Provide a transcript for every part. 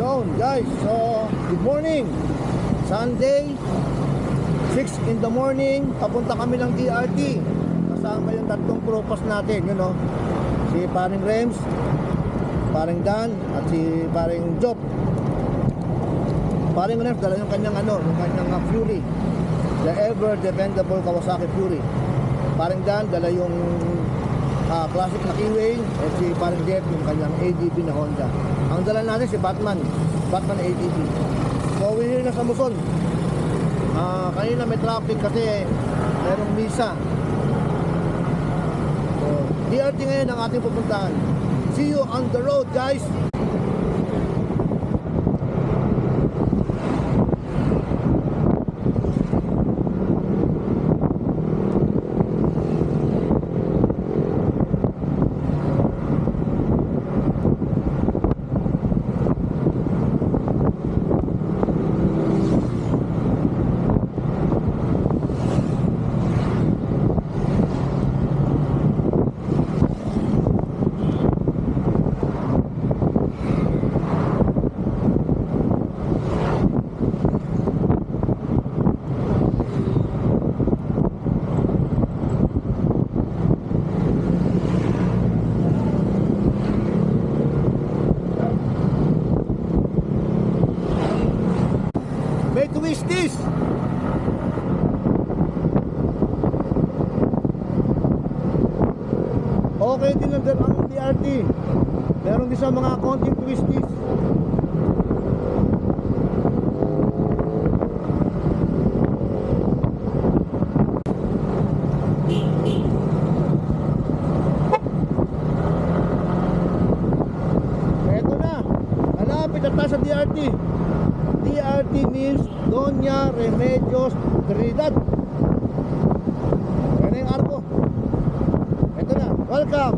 Yun guys, so good morning. Sunday 6 in the morning, papunta kami ng DRT. Kasama yung tatlong propos natin, you know. Si paring Rems, paring Dan, at si paring Job. Paring Rems, dala yung kanyang yung kanyang Fury, the ever dependable Kawasaki Fury. Paring Dan, dala yung classic na Keyway. At si paring Jeff, yung kanyang ADB na Honda. Ang dala natin si Batman ADB. So we're na sa Muson. Kanina may traffic kasi merong misa. So DRT ngayon ang ating pupuntahan. See you on the road guys. Twist this. Okay din ang DRT. Meron din sa mga konting twisties. Eto na. Malapit na tayo sa DRT. DRT means Doña Remedios Trinidad. Ano yung arko? Ito na, welcome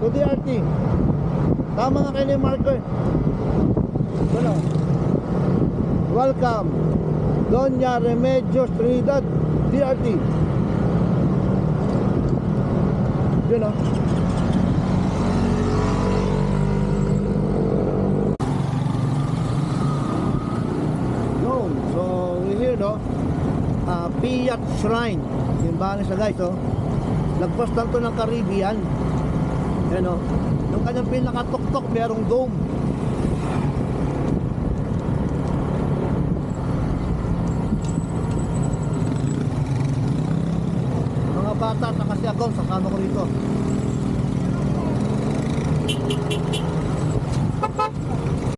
to DRT. Tama nga kayo yung marker. Ano? Welcome Doña Remedios Trinidad, DRT. Yun o. So we're here no, Piat Shrine, simbahan siya guys oh. Lagpas lang to ng Caribbean. Yan oh, yung kanyang pinakatuktok merong dome. Mga bata at nakasiagaw, sasama ko rito.